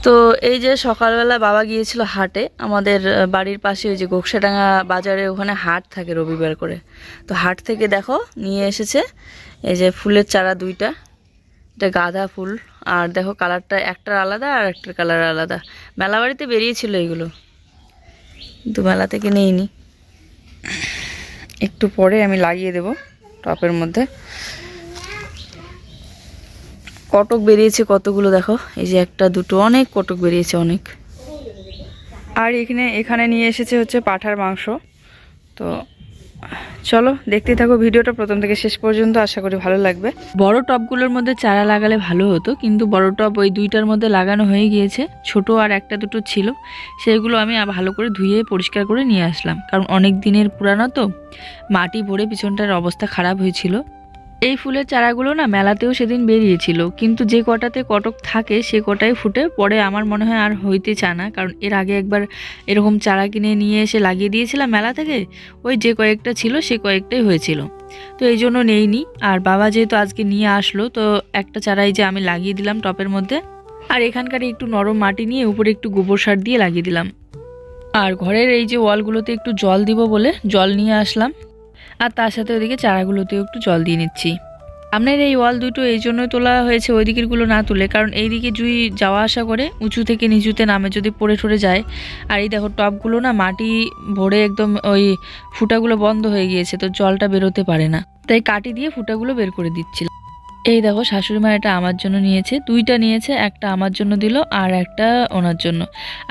তো এই যে সকালবেলা বাবা গিয়েছিল হাটে, আমাদের বাড়ির পাশে ওই যে গোকসাডাঙ্গা বাজারে ওখানে হাট থাকে রবিবার করে। তো হাট থেকে দেখো নিয়ে এসেছে এই যে ফুলের চারা দুইটা, এটা গাঁদা ফুল। আর দেখো কালারটা একটার আলাদা আর একটার কালার আলাদা। মেলা বাড়িতে বেরিয়েছিল এগুলো, কিন্তু মেলা থেকে নেইনি। একটু পরে আমি লাগিয়ে দেব টপের মধ্যে। কটক বেরিয়েছে কতগুলো দেখো, এই যে একটা দুটো অনেক কটক বেরিয়েছে অনেক। আর এখানে নিয়ে এসেছে হচ্ছে পাঁঠার মাংস। তো চলো দেখতে থাকো ভিডিওটা প্রথম থেকে শেষ পর্যন্ত, আশা করি ভালো লাগবে। বড় টবগুলোর মধ্যে চারা লাগালে ভালো হতো, কিন্তু বড় টব ওই দুইটার মধ্যে লাগানো হয়ে গিয়েছে। ছোট আর একটা দুটো ছিল, সেগুলো আমি ভালো করে ধুয়ে পরিষ্কার করে নিয়ে আসলাম, কারণ অনেক দিনের পুরানো তো মাটি ভরে পিছনটার অবস্থা খারাপ হয়েছিল। এই ফুলের চারাগুলো না মেলাতেও সেদিন বেরিয়েছিল, কিন্তু যে কটাতে কটক থাকে সে কটাই ফুটে পরে। আমার মনে হয় আর হইতে চায় না, কারণ এর আগে একবার এরকম চারা কিনে নিয়ে এসে লাগিয়ে দিয়েছিলাম মেলা থেকে, ওই যে কয়েকটা ছিল সে কয়েকটাই হয়েছিল। তো এই জন্য নেইনি। আর বাবা যেহেতু আজকে নিয়ে আসলো, তো একটা চারাই যে আমি লাগিয়ে দিলাম টপের মধ্যে। আর এখানকার একটু নরম মাটি নিয়ে উপরে একটু গোবর সার দিয়ে লাগিয়ে দিলাম। আর ঘরের এই যে ওয়ালগুলোতে একটু জল দিব বলে জল নিয়ে আসলাম, আর তার সাথে ওইদিকে চারাগুলোতেও একটু জল দিয়ে নিচ্ছি। সামনের এই ওয়াল দুটো এই জন্যই তোলা হয়েছে, ওই দিকেরগুলো না তুলে, কারণ এই দিকে জুই যাওয়া আসা করে উঁচু থেকে নিচুতে নামে, যদি পড়ে ঠরে যায়। আর এই দেখো টবগুলো না মাটি ভরে একদম ওই ফুটাগুলো বন্ধ হয়ে গিয়েছে, তো জলটা বেরোতে পারে না, তাই কাটি দিয়ে ফুটাগুলো বের করে দিচ্ছিলাম। এই দেখো শাশুড়ি মা এটা আমার জন্য নিয়েছে, দুইটা নিয়েছে, একটা আমার জন্য দিল আর একটা ওনার জন্য।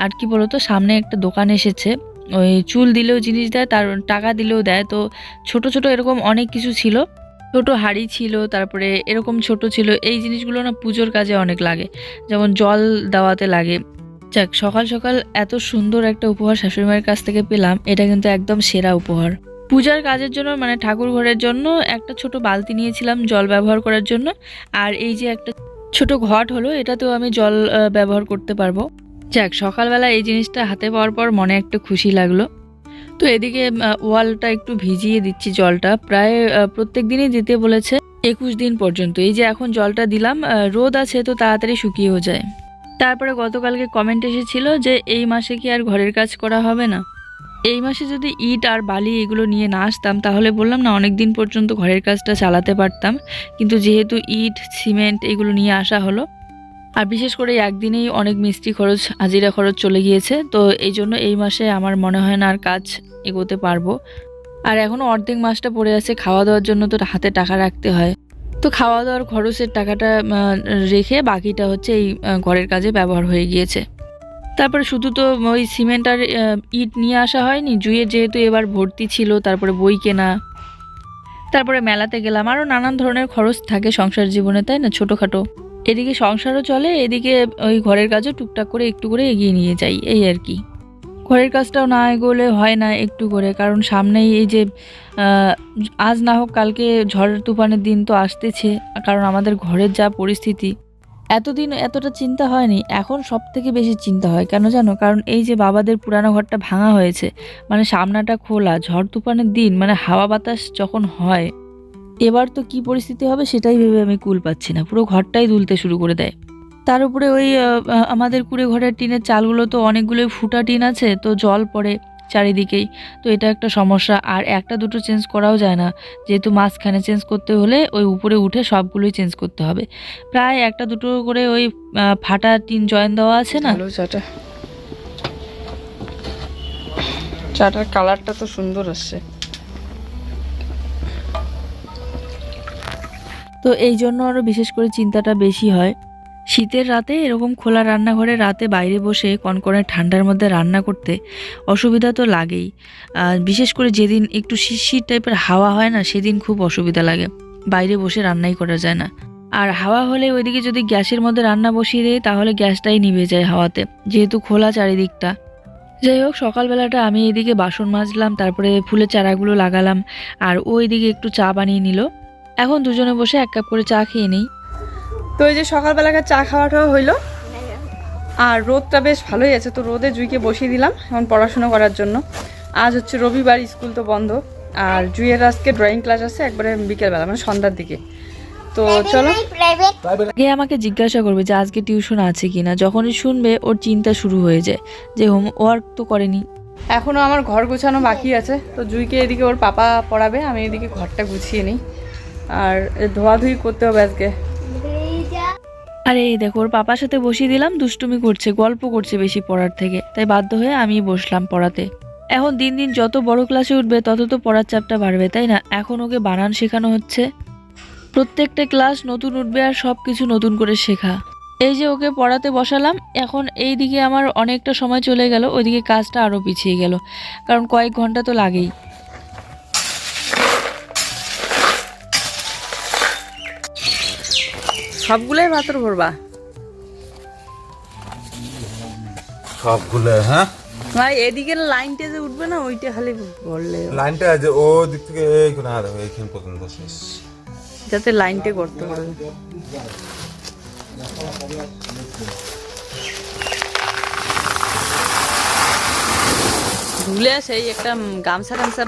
আর কি বলতো, সামনে একটা দোকান এসেছে, ওই চুল দিলেও জিনিস দেয়, তার টাকা দিলেও দেয়। তো ছোট ছোট এরকম অনেক কিছু ছিল, ছোট হাঁড়ি ছিল, তারপরে এরকম ছোট ছিল। এই জিনিসগুলো না পুজোর কাজে অনেক লাগে, যেমন জল দেওয়াতে লাগে। যাক, সকাল সকাল এত সুন্দর একটা উপহার শাশুড়ি মায়ের কাছ থেকে পেলাম, এটা কিন্তু একদম সেরা উপহার। পূজার কাজের জন্য মানে ঠাকুর ঘরের জন্য একটা ছোট বালতি নিয়েছিলাম জল ব্যবহার করার জন্য। আর এই যে একটা ছোট ঘট হলো, এটাতেও আমি জল ব্যবহার করতে পারবো। যাক, সকালবেলা এই জিনিসটা হাতে পাওয়ার পর মনে একটু খুশি লাগলো। তো এদিকে ওয়ালটা একটু ভিজিয়ে দিচ্ছি জলটা, প্রায় প্রত্যেক দিনই দিতে বলেছে 21 দিন পর্যন্ত। এই যে এখন জলটা দিলাম, রোদ আছে তো তাড়াতাড়ি শুকিয়েও যায়। তারপরে গতকালকে কমেন্ট এসেছিল যে এই মাসে কি আর ঘরের কাজ করা হবে না। এই মাসে যদি ইট আর বালি এগুলো নিয়ে না আসতাম, তাহলে বললাম না অনেক দিন পর্যন্ত ঘরের কাজটা চালাতে পারতাম, কিন্তু যেহেতু ইট সিমেন্ট এগুলো নিয়ে আসা হলো, আর বিশেষ করে একদিনেই অনেক মিস্ত্রি খরচ হাজিরা খরচ চলে গিয়েছে, তো এই জন্য এই মাসে আমার মনে হয় না আর কাজ এগোতে পারবো। আর এখনও অর্ধেক মাসটা পড়ে আছে, খাওয়া দাওয়ার জন্য তো হাতে টাকা রাখতে হয়, তো খাওয়া দাওয়ার খরচের টাকাটা রেখে বাকিটা হচ্ছে এই ঘরের কাজে ব্যবহার হয়ে গিয়েছে। তারপরে শুধু তো ওই সিমেন্ট আর ইট নিয়ে আসা হয়নি, জুয়ের যেহেতু এবার ভর্তি ছিল, তারপরে বই কেনা, তারপরে মেলাতে গেলাম, আরও নানান ধরনের খরচ থাকে সংসার জীবনে, তাই না, ছোটোখাটো। এদিকে সংসারও চলে, এদিকে ওই ঘরের কাজও টুকটাক করে একটু করে এগিয়ে নিয়ে যাই, এই আর কি। ঘরের কাজটাও না এগোলে হয় না একটু করে, কারণ সামনেই এই যে আজ না হোক কালকে ঝড় তুফানের দিন তো আসতেছে। কারণ আমাদের ঘরের যা পরিস্থিতি, এতদিন এতটা চিন্তা হয়নি, এখন সব থেকে বেশি চিন্তা হয়। কেন জানো? কারণ এই যে বাবাদের পুরানো ঘরটা ভাঙা হয়েছে, মানে সামনাটা খোলা, ঝড় তুফানের দিন মানে হাওয়া বাতাস যখন হয়, এবার তো কি পরিস্থিতি হবে সেটাই ভেবে আমি কুল পাচ্ছি না, পুরো ঘরটাই দুলতে শুরু করে দেয়। তার উপরে ওই আমাদের কুড়ে ঘরের টিনের চালগুলো তো অনেকগুলোই ফুটা টিন আছে, তো জল পড়ে চারিদিকেই, তো এটা একটা সমস্যা। আর একটা দুটো চেঞ্জ করাও যায় না, যেহেতু মাঝখানে চেঞ্জ করতে হলে ওই উপরে উঠে সবগুলোই চেঞ্জ করতে হবে। প্রায় একটা দুটো করে ওই ফাটা টিন জয়েন দেওয়া আছে না। চাটার কালারটা তো সুন্দর আসছে, তো এই জন্য আরও বিশেষ করে চিন্তাটা বেশি হয়। শীতের রাতে এরকম খোলা রান্নাঘরে রাতে বাইরে বসে কনকনে ঠান্ডার মধ্যে রান্না করতে অসুবিধা তো লাগেই। বিশেষ করে যেদিন একটু শীত টাইপের হাওয়া হয় না, সেদিন খুব অসুবিধা লাগে, বাইরে বসে রান্নাই করা যায় না। আর হাওয়া হলে ওইদিকে যদি গ্যাসের মধ্যে রান্না বসিয়ে দেয়, তাহলে গ্যাসটাই নিভে যায় হাওয়াতে, যেহেতু খোলা চারিদিকটা। যাই হোক, সকালবেলাটা আমি এদিকে বাসন মাজলাম, তারপরে ফুলের চারাগুলো লাগালাম, আর ওইদিকে একটু চা বানিয়ে নিল। এখন দুজনে বসে 1 কাপ করে চা খেয়ে নিই। তো এই যে সকালবেলাকার চা খাওয়াটাও হইলো, আর রোদটা বেশ ভালোই আছে, তো রোদে জুইকে বসিয়ে দিলাম এখন পড়াশোনা করার জন্য। আজ হচ্ছে রবিবার, স্কুল তো বন্ধ, আর জুইয়ের আজকে ড্রয়িং ক্লাস আছে একবারে বিকেলবেলা, মানে সন্ধ্যার দিকে। তো চলো, আগে আমাকে জিজ্ঞাসা করবে যে আজকে টিউশন আছে কিনা। যখনই শুনবে ওর চিন্তা শুরু হয়ে যায় যে হোমওয়ার্ক তো করেনি। এখনও আমার ঘর গোছানো বাকি আছে, তো জুইকে এদিকে ওর পাপা পড়াবে, আমি এদিকে ঘরটা গুছিয়ে নিই। আর ধোয়াধুয়ি করতে হবে আজকে। আরে এই দেখো, ওর পাপার সাথে বসিয়ে দিলাম, দুষ্টুমি করছে, গল্প করছে বেশি পড়ার থেকে, তাই বাধ্য হয়ে আমি বসলাম পড়াতে। এখন দিন দিন যত বড় ক্লাসে উঠবে তত তো পড়ার চাপটা বাড়বে, তাই না? এখন ওকে বানান শেখানো হচ্ছে, প্রত্যেকটা ক্লাস নতুন উঠবে আর সব কিছু নতুন করে শেখা। এই যে ওকে পড়াতে বসালাম, এখন এই দিকে আমার অনেকটা সময় চলে গেল, ওইদিকে কাজটা আরও পিছিয়ে গেল, কারণ কয়েক ঘন্টা তো লাগেই। সবগুলোই পাথর ভরবা? সবগুলো? হ্যাঁ ভাই, এদিকে লাইনটা যে উঠবে না, ওইটা খালি ভরলে। লাইনটা যে ও দিক থেকে এইখানে আর এইখান পর্যন্ত শেষ, যাতে লাইনটা করতে পারবে। ভুলে সেই একটা গামছা টামছা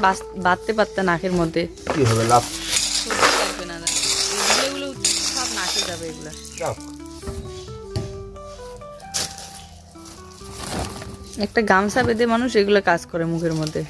বাঁধতে পারতে নাকের মধ্যে, কি হবে লাভ? লাগবে না, এগুলো সব নাকে যাবে এগুলো। একটা গামছা বেঁধে মানুষ এগুলো কাজ করে মুখের মধ্যে।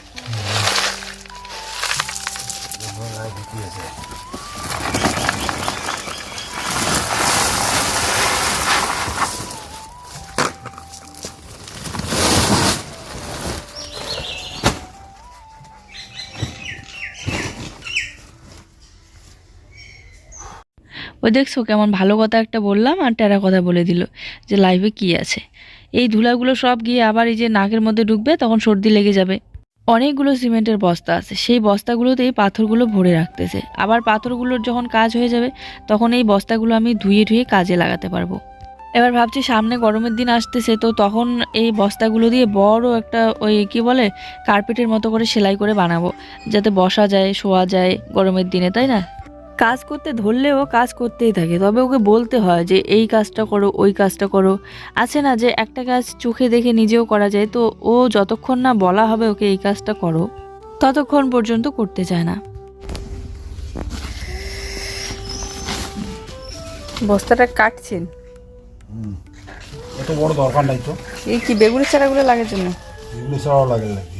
ওই দেখছো কেমন ভালো কথা একটা বললাম আর টেরা কথা বলে দিল যে লাইভে কি আছে। এই ধুলাগুলো সব গিয়ে আবার এই যে নাকের মধ্যে ঢুকবে, তখন সর্দি লেগে যাবে। অনেকগুলো সিমেন্টের বস্তা আছে, সেই বস্তাগুলোতেই পাথরগুলো ভরে রাখতেছে। আবার পাথরগুলোর যখন কাজ হয়ে যাবে তখন এই বস্তাগুলো আমি ধুয়ে ধুয়ে কাজে লাগাতে পারবো। এবার ভাবছি সামনে গরমের দিন আসতেছে, তো তখন এই বস্তাগুলো দিয়ে বড় একটা ওই কি বলে কার্পেটের মতো করে সেলাই করে বানাবো, যাতে বসা যায়, শোয়া যায় গরমের দিনে, তাই না? কাজ করতে ধরলেও কাজ করতেই থাকে, তবে ওকে বলতে হয় যে এই কাজটা করো, ওই কাজটা করো। আছে না যে একটা কাজ চোখে দেখে নিজেও করা যায়, তো ও যতক্ষণ না বলা হবে ওকে এই কাজটা করো, ততক্ষণ পর্যন্ত করতে চায় না। বস্তাটা কাটছেন? এত বড় দরকার নাই তো। এই কি বেগুনের চারাগুলো লাগার জন্য? এগুলো সব লাগে নাকি?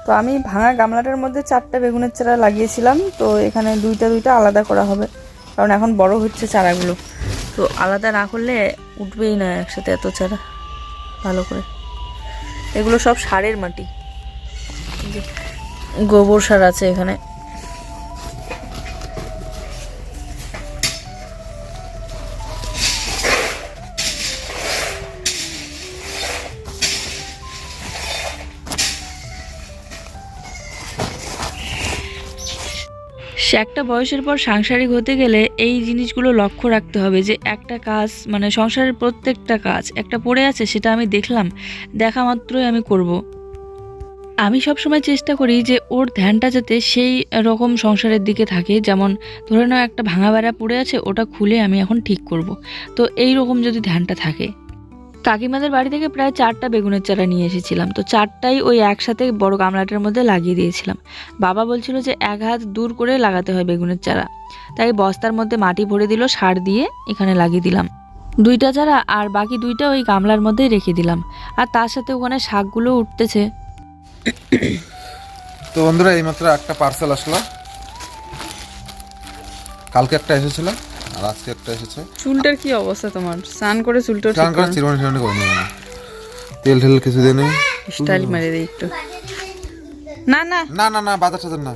তো আমি ভাঙা গামলাটার মধ্যে 4টা বেগুনের চারা লাগিয়েছিলাম, তো এখানে দুইটা আলাদা করা হবে, কারণ এখন বড় হচ্ছে চারাগুলো, তো আলাদা না করলে উঠবেই না একসাথে এত চারা ভালো করে। এগুলো সব সারের মাটি, গোবর সার আছে এখানে। সে একটা বয়সের পর সাংসারিক হতে গেলে এই জিনিসগুলো লক্ষ্য রাখতে হবে যে একটা কাজ, মানে সংসারের প্রত্যেকটা কাজ একটা পড়ে আছে, সেটা আমি দেখলাম, দেখা মাত্রই আমি করব। আমি সবসময় চেষ্টা করি যে ওর ধ্যানটা যাতে সেই রকম সংসারের দিকে থাকে, যেমন ধরে নাও একটা ভাঙা বেড়া পড়ে আছে, ওটা খুলে আমি এখন ঠিক করব, তো এই রকম যদি ধ্যানটা থাকে। কাকিমাদের বাড়ি থেকে প্রায় 4টা বেগুনের চারা নিয়ে এসেছিলাম, তো 4টাই ওই একসাথে বড় গামলাটার মধ্যে লাগিয়ে দিয়েছিলাম। বাবা বলছিল যে 1 হাত দূর করে লাগাতে হয় বেগুনের চারা, তাই বস্তার মধ্যে মাটি ভরে দিল, সার দিয়ে এখানে লাগিয়ে দিলাম 2টা চারা, আর বাকি 2টা ওই গামলার মধ্যেই রেখে দিলাম। আর তার সাথে ওখানে শাকগুলো উঠতেছে। তো বন্ধুরা, এইমাত্র একটা পার্সেল আসলো, কালকে একটা এসেছিল আর আজকে একটা এসেছে। চুলটার কি অবস্থা তোমার? স্নান করে চুলটা স্নান করে চিরুনি করে নিয়ে না, তেল ঠেল কিছু দিয়ে নেই, স্টাইল মেরে দেই একটু। না না না না না, বাজার টাজার না।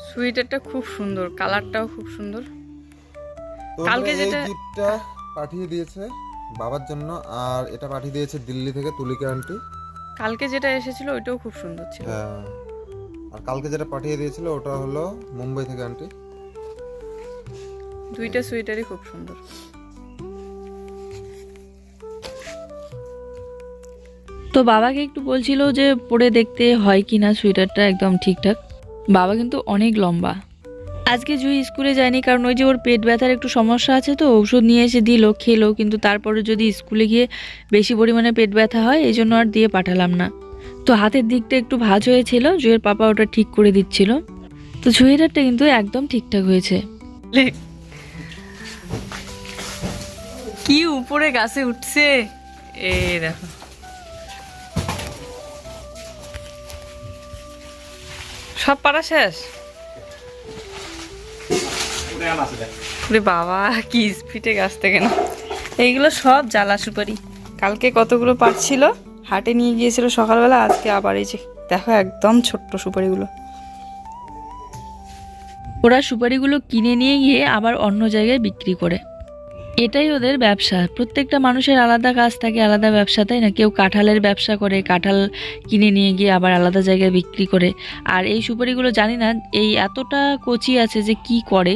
সুইটারটা খুব সুন্দর, কালারটাও খুব সুন্দর। তো কালকে যেটা গিফটটা পাঠিয়ে দিয়েছে বাবার জন্য, আর এটা পাঠিয়ে দিয়েছে দিল্লি থেকে তুলিকা আন্টি। কালকে যেটা এসেছিল ওইটাও খুব সুন্দর ছিল। হ্যাঁ, আর কালকে যেটা পাঠিয়ে দিয়েছিল ওটা হলো মুম্বাই থেকে আন্টি। 2টা সোয়েটারই খুব সুন্দর। তো বাবাকে একটু বলছিল যে পরে দেখতে হয় কি না সোয়েটারটা একদম ঠিকঠাক। বাবা কিন্তু অনেক লম্বা। আজকে জুই স্কুলে যায়নি, কারণ ওই যে ওর পেট ব্যথার একটু সমস্যা আছে, তো ঔষধ নিয়ে এসে দিল, খেলো, কিন্তু তারপরে যদি স্কুলে গিয়ে বেশি পরিমাণে পেট ব্যথা হয়, এই জন্য আর দিয়ে পাঠালাম না। তো হাতের দিকটা একটু ভাঁজ হয়েছিল, জুয়ের পাপা ওটা ঠিক করে দিচ্ছিল। তো জুঁইয়ের হারটা কিন্তু একদম ঠিকঠাক হয়েছে। কি উপরে গাছে উঠছে, এই দেখো। সব পাড়া শেষ? বাবা কি স্পিডে গাছ থেকে না, এইগুলো সব জ্বালা সুপারি। কালকে কতগুলো পাড়ছিল, হাটে নিয়ে গিয়েছিল সকালবেলা, আজকে আবার এই যে দেখো একদম ছোট্ট সুপারিগুলো। ওরা সুপারিগুলো কিনে নিয়ে গিয়ে আবার অন্য জায়গায় বিক্রি করে, এটাই ওদের ব্যবসা। প্রত্যেকটা মানুষের আলাদা কাজ থাকে, আলাদা ব্যবসা, তাই না? কেউ কাঁঠালের ব্যবসা করে, কাঁঠাল কিনে নিয়ে গিয়ে আবার আলাদা জায়গায় বিক্রি করে। আর এই সুপারিগুলো জানি না এই এতটা কচি আছে যে কি করে,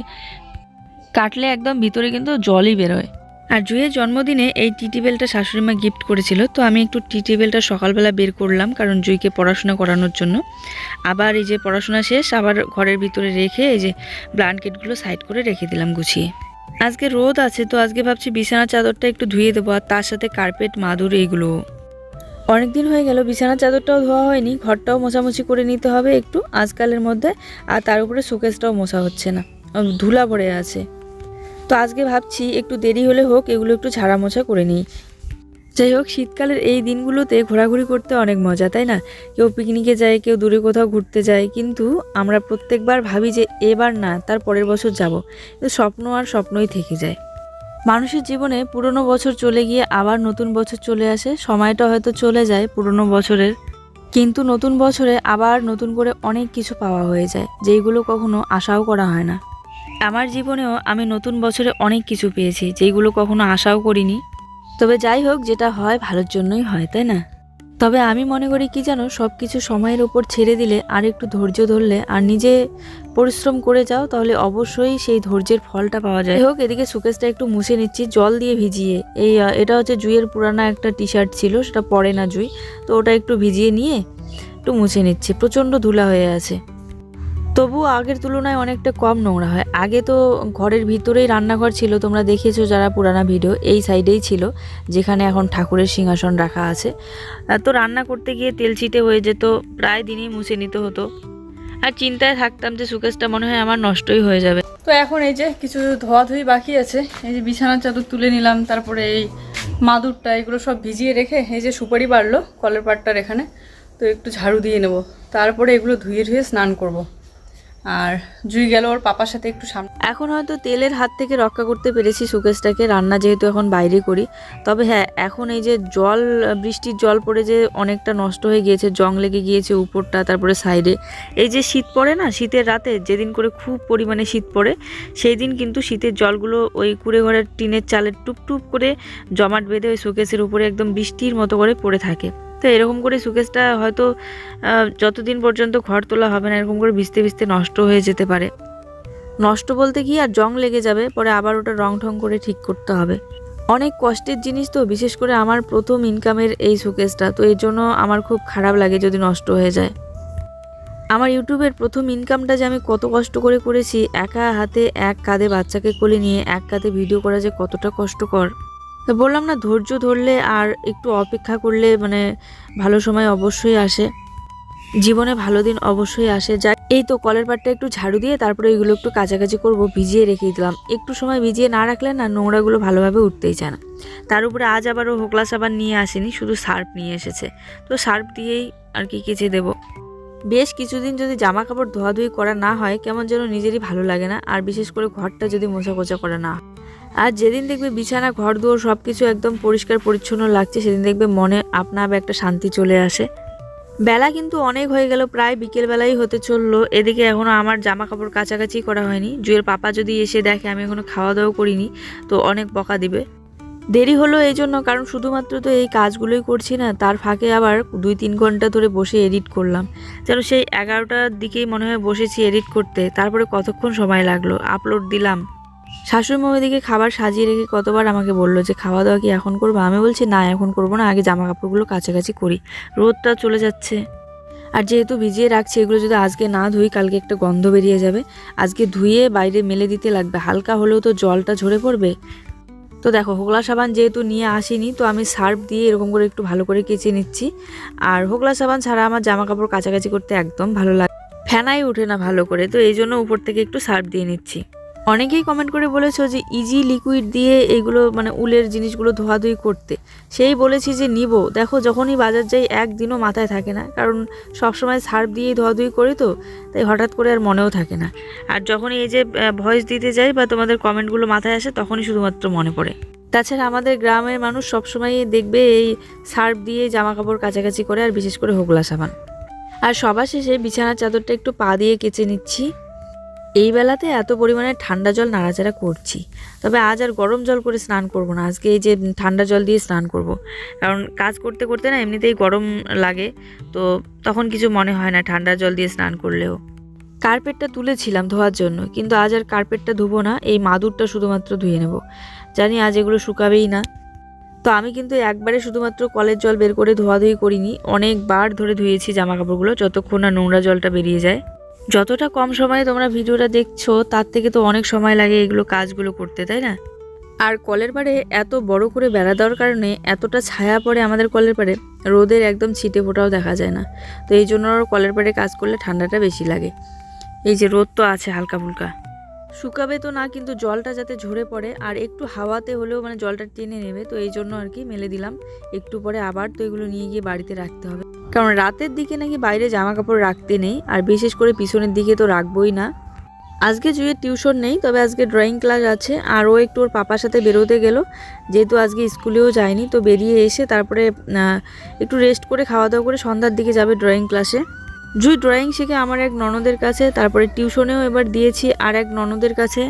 কাটলে একদম ভিতরে কিন্তু জলই বেরোয়। আর জুঁইয়ের জন্মদিনে এই টিটি বেলটা শাশুড়িমা গিফট করেছিল, তো আমি একটু টিটি বেলটা সকালবেলা বের করলাম, কারণ জুঁইকে পড়াশোনা করানোর জন্য। আবার এই যে পড়াশোনা শেষ, আবার ঘরের ভিতরে রেখে এই যে ব্ল্যাঙ্কেটগুলো সাইড করে রেখে দিলাম গুছিয়ে। আজকে রোদ আছে, তো আজকে ভাবছি বিছানার চাদরটা একটু ধুয়ে দেবো, আর তার সাথে কার্পেট, মাদুর, এইগুলো। অনেকদিন হয়ে গেল বিছানার চাদরটাও ধোয়া হয়নি, ঘরটাও মোছামুছি করে নিতে হবে একটু আজকালের মধ্যে। আর তার উপরে শোকেসটাও মোছা হচ্ছে না, ধুলা ভরে আছে। তো আজকে ভাবছি একটু দেরি হলে হোক, এগুলো একটু ঝাড়া মোছা করে নিই। যাই হোক, শীতকালের এই দিনগুলোতে ঘোরাঘুরি করতে অনেক মজা, তাই না? কেউ পিকনিকে যায়, কেউ দূরে কোথাও ঘুরতে যায়, কিন্তু আমরা প্রত্যেকবার ভাবি যে এবার না, তার পরের বছর যাব, কিন্তু স্বপ্ন আর স্বপ্নই থেকে যায়। মানুষের জীবনে পুরনো বছর চলে গিয়ে আবার নতুন বছর চলে আসে, সময়টা হয়তো চলে যায় পুরনো বছরের, কিন্তু নতুন বছরে আবার নতুন করে অনেক কিছু পাওয়া হয়ে যায়, যেইগুলো কখনো আশাও করা হয় না। আমার জীবনেও আমি নতুন বছরে অনেক কিছু পেয়েছি, যেইগুলো কখনো আশাও করিনি। তবে যাই হোক, যেটা হয় ভালোর জন্যই হয়, তাই না? তবে আমি মনে করি কি জানো, সব কিছু সময়ের উপর ছেড়ে দিলে আর একটু ধৈর্য ধরলে আর নিজে পরিশ্রম করে যাও, তাহলে অবশ্যই সেই ধৈর্যের ফলটা পাওয়া যায়। হোক, এদিকে সুকেসটা একটু মুছে নিচ্ছি জল দিয়ে ভিজিয়ে। এটা হচ্ছে জুঁইয়ের পুরানা একটা টি শার্ট ছিল, সেটা পরে না জুঁই, তো ওটা একটু ভিজিয়ে নিয়ে একটু মুছে নিচ্ছি। প্রচণ্ড ধুলা হয়ে আছে, তবুও আগের তুলনায় অনেকটা কম নোংরা হয়। আগে তো ঘরের ভিতরেই রান্নাঘর ছিল, তোমরা দেখেছো যারা পুরানা ভিডিও, এই সাইডেই ছিল যেখানে এখন ঠাকুরের সিংহাসন রাখা আছে। তো রান্না করতে গিয়ে তেল ছিটে হয়ে যেত, প্রায় দিনই মুছে নিতে হতো। আর চিন্তায় থাকতাম যে সুকেসটা মনে হয় আমার নষ্টই হয়ে যাবে। তো এখন এই যে কিছু ধোয়াধুয়ি বাকি আছে, এই যে বিছানার চাদর তুলে নিলাম, তারপরে এই মাদুরটা, এগুলো সব ভিজিয়ে রেখে এই যে সুপারি বাড়লো কলের পাটটার এখানে, তো একটু ঝাড়ু দিয়ে নেব, তারপরে এগুলো ধুয়ে স্নান করব। আর জুঁই গেল ওর পাপার সাথে একটু সামনে। এখন হয়তো তেলের হাত থেকে রক্ষা করতে পেরেছি সুকেসটাকে, রান্না যেহেতু এখন বাইরে করি। তবে হ্যাঁ, এখন এই যে জল, বৃষ্টির জল পড়ে যে অনেকটা নষ্ট হয়ে গিয়েছে, জং লেগে গিয়েছে উপরটা, তারপরে সাইডে। এই যে শীত পড়ে না, শীতের রাতে যেদিন করে খুব পরিমাণে শীত পড়ে, সেই দিন কিন্তু শীতের জলগুলো ওই কুড়ে ঘরের টিনের চালের টুপটুপ করে জমাট বেঁধে ওই সুকেসের উপরে একদম বৃষ্টির মতো করে পড়ে থাকে। তো এরকম করে সুকেসটা হয়তো যতদিন পর্যন্ত ঘর তোলা হবে না, এরকম করে ভিজতে ভিজতে নষ্ট হয়ে যেতে পারে। নষ্ট বলতে কি, আর জং লেগে যাবে, পরে আবার ওটা রং ঠং করে ঠিক করতে হবে। অনেক কষ্টের জিনিস তো, বিশেষ করে আমার প্রথম ইনকামের এই সুকেসটা, তো এর জন্য আমার খুব খারাপ লাগে যদি নষ্ট হয়ে যায়। আমার ইউটিউবের প্রথম ইনকামটা যে আমি কত কষ্ট করে করেছি, একা হাতে এক কাঁধে বাচ্চাকে কোলে নিয়ে এক কাঁধে ভিডিও করা যে কতটা কষ্টকর। তো বললাম না, ধৈর্য ধরলে আর একটু অপেক্ষা করলে মানে ভালো সময় অবশ্যই আসে, জীবনে ভালো দিন অবশ্যই আসে। যাই, এই তো কলের পাটটা একটু ঝাড়ু দিয়ে তারপরে এগুলো একটু কাছাকাছি করব, ভিজিয়ে রেখে দিলাম। একটু সময় ভিজিয়ে না রাখলে না নোংরাগুলো ভালোভাবে উঠতেই চায় না। তার উপরে আজ আবারও হোগলা সাবান নিয়ে আসেনি, শুধু সার্ফ নিয়ে এসেছে, তো সার্ফ দিয়েই আর কি কেচে দেবো। বেশ কিছুদিন যদি জামা কাপড় ধোয়াধুয়ি করা না হয়, কেমন যেন নিজেরই ভালো লাগে না, আর বিশেষ করে ঘরটা যদি মোছা কোচা করা না হয়। আর যেদিন দেখবে বিছানা, ঘর দুয়ার সব কিছু একদম পরিষ্কার পরিচ্ছন্ন লাগছে, সেদিন দেখবে মনে আপনা আপনি একটা শান্তি চলে আসে। বেলা কিন্তু অনেক হয়ে গেল, প্রায় বিকেলবেলাই হতে চললো। এদিকে এখনও আমার জামা কাপড় কাচাকাচি করা হয়নি। জুঁইয়ের পাপা যদি এসে দেখে আমি এখনও খাওয়া দাওয়া করিনি, তো অনেক বকা দিবে। দেরি হলো এই জন্য, কারণ শুধুমাত্র তো এই কাজগুলোই করছি না, তার ফাঁকে আবার 2-3 ঘন্টা ধরে বসে এডিট করলাম। যেন সেই 11টার দিকেই মনে হয় বসেছি এডিট করতে, তারপরে কতক্ষণ সময় লাগলো, আপলোড দিলাম। শাশুড়িমা ওইদিকে খাবার সাজিয়ে রেখে কতবার আমাকে বললো যে খাওয়া দাওয়া কি এখন করবো। আমি বলছি না, এখন করবো না, আগে জামা কাপড়গুলো কাছাকাছি করি, রোদটা চলে যাচ্ছে। আর যেহেতু ভিজিয়ে রাখছি, এগুলো যদি আজকে না ধুই কালকে একটা গন্ধ বেরিয়ে যাবে। আজকে ধুয়ে বাইরে মেলে দিতে লাগবে, হালকা হলেও তো জলটা ঝরে পড়বে। তো দেখো, হোগলা সাবান যেহেতু নিয়ে আসিনি, তো আমি সার্ফ দিয়ে এরকম করে একটু ভালো করে কেচে নিচ্ছি। আর হোগলা সাবান ছাড়া আমার জামা কাপড় কাছাকাছি করতে একদম ভালো লাগে। ফেনাই ওঠে না ভালো করে, তো এই জন্য উপর থেকে একটু সার্ফ দিয়ে নিচ্ছি। অনেকেই কমেন্ট করে বলেছো যে ইজি লিকুইড দিয়ে এগুলো মানে উলের জিনিসগুলো ধোয়াধুয়ি করতে, সেই বলেছি যে নিব। দেখো যখনই বাজার যাই একদিনও মাথায় থাকে না, কারণ সবসময় সার্ফ দিয়েই ধোয়াধুয়ি করি, তো তাই হঠাৎ করে আর মনেও থাকে না। আর যখনই এই যে ভয়েস দিতে যাই বা তোমাদের কমেন্টগুলো মাথায় আসে তখনই শুধুমাত্র মনে পড়ে। তাছাড়া আমাদের গ্রামের মানুষ সবসময় দেখবে এই সার্ফ দিয়ে জামা কাপড় কাচাকাচি করে, আর বিশেষ করে হোগলা সাবান। আর সবার শেষে বিছানার চাদরটা একটু পা দিয়ে কেচে নিচ্ছি। এই বেলাতে এত পরিমাণে ঠান্ডা জল নাড়াচাড়া করছি, তবে আজ আর গরম জল করে স্নান করব না, আজকে এই যে ঠান্ডা জল দিয়ে স্নান করব। কারণ কাজ করতে করতে না এমনিতেই গরম লাগে, তো তখন কিছু মনে হয় না ঠান্ডা জল দিয়ে স্নান করলেও। কার্পেটটা তুলেছিলাম ধোয়ার জন্য, কিন্তু আজ আর কার্পেটটা ধুবো না, এই মাদুরটা শুধুমাত্র ধুয়ে নেব। জানি আজ এগুলো শুকাবেই না। তো আমি কিন্তু একবারে শুধুমাত্র কলের জল বের করে ধোয়াধুয়ি করিনি, অনেকবার ধরে ধুয়েছি জামা কাপড়গুলো, যতক্ষণ না নোংরা জলটা বেরিয়ে যায়। যতটা কম সময়ে তোমরা ভিডিওটা দেখছো তার থেকে তো অনেক সময় লাগে এগুলো কাজগুলো করতে, তাই না? আর কলের পাড়ে এত বড় করে বেড়া দেওয়ার কারণে এতটা ছায়া পড়ে আমাদের কলের পাড়ে, রোদের একদম ছিটে ফোটাও দেখা যায় না। তো এই জন্য কলের পাড়ে কাজ করলে ঠান্ডাটা বেশি লাগে। এই যে রোদ তো আছে হালকা ফুলকা, শুকাবে তো না, কিন্তু জলটা যাতে ঝরে পড়ে আর একটু হাওয়াতে হলেও মানে জলটা টেনে নেবে, তো এই জন্য আর কি মেলে দিলাম। একটু পরে আবার তো এগুলো নিয়ে গিয়ে বাড়িতে রাখতে হবে, কারণ রাতের দিকে নাকি বাইরে জামা কাপড় রাখতে নেই, আর বিশেষ করে পিছনের দিকে তো রাখবোই না। আজকে জুয়ের টিউশন নেই, তবে আজকে ড্রয়িং ক্লাস আছে, আর ও একটু ওর পাপার সাথে বেরোতে গেল, যেহেতু আজকে স্কুলেও যায়নি। তো বেরিয়ে এসে তারপরে একটু রেস্ট করে খাওয়া দাওয়া করে সন্ধ্যার দিকে যাবে ড্রয়িং ক্লাসে। জুই ড্রয়িং শিখে আমার এক ননদের কাছে, তারপরে টিউশনেও এবার দিয়েছি আর এক ননদের কাছে।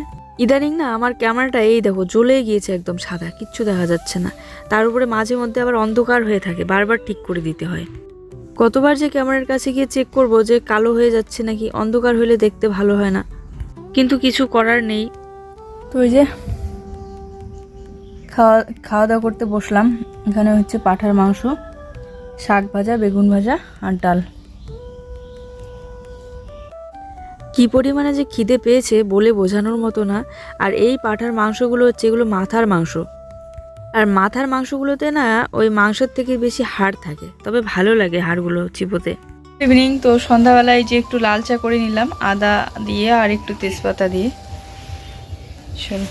ইদানিং না আমার ক্যামেরাটা এই দেখো জ্বলে গিয়েছে, একদম সাদা, কিচ্ছু দেখা যাচ্ছে না। তার উপরে মাঝে মধ্যে আবার অন্ধকার হয়ে থাকে, বারবার ঠিক করে দিতে হয়। কতবার যে ক্যামেরার কাছে গিয়ে চেক করব যে কালো হয়ে যাচ্ছে নাকি, অন্ধকার হলে দেখতে ভালো হয় না, কিন্তু কিছু করার নেই। তো ওই যে খাওয়া দাওয়া করতে বসলাম। এখানে হচ্ছে পাঁঠার মাংস, শাক ভাজা, বেগুন ভাজা আর ডাল। কি পরিমাণে যে খিদে পেয়েছে বলে বোঝানোর মতো না। আর এই পাঁঠার মাংসগুলো হচ্ছে এগুলো মাথার মাংস, আর মাথার মাংসগুলোতে না ওই মাংসের থেকে বেশি হাড় থাকে, তবে ভালো লাগে হাড়গুলো চিবোতে। ইভিনিং তো সন্ধ্যাবেলায় যে একটু লাল চা করে নিলাম আদা দিয়ে আর একটু তেজপাতা দিয়ে। চলো,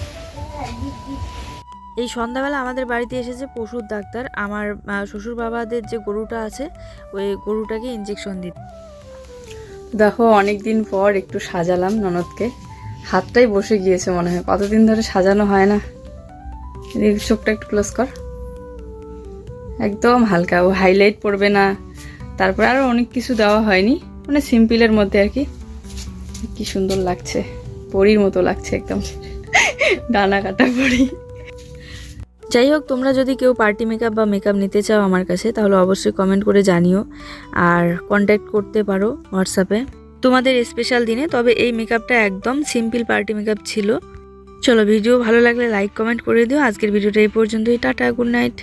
এই সন্ধ্যাবেলা আমাদের বাড়িতে এসেছে পশুর ডাক্তার। আমার শ্বশুর বাবাদের যে গরুটা আছে ওই গরুটাকে ইঞ্জেকশন দিতে। দেখো অনেক দিন পর একটু সাজালাম ননদকে, হাতটাই বসে গিয়েছে মনে হয়, কতদিন ধরে সাজানো হয় না। চোখটা একটু ক্লোজ কর, একদম হালকা, ও হাইলাইট পড়বে না, তারপর আরো অনেক কিছু দেওয়া হয়নি, মানে সিম্পলের মধ্যে আর কি। কি সুন্দর লাগছে, পরীর মতো লাগছে একদম, ডানা কাটা পরি। যাই হোক, তোমরা যদি কেউ পার্টি মেকআপ বা মেকআপ নিতে চাও আমার কাছে, তাহলে অবশ্যই কমেন্ট করে জানিও, আর কন্ট্যাক্ট করতে পারো হোয়াটসঅ্যাপে তোমাদের স্পেশাল দিনে। তবে এই মেকআপটা একদম সিম্পল পার্টি মেকআপ ছিল। চলো, ভিডিও ভালো লাগলে লাইক কমেন্ট করে দিও। আজকের ভিডিওটা এই পর্যন্তই, টাটা, গুড নাইট।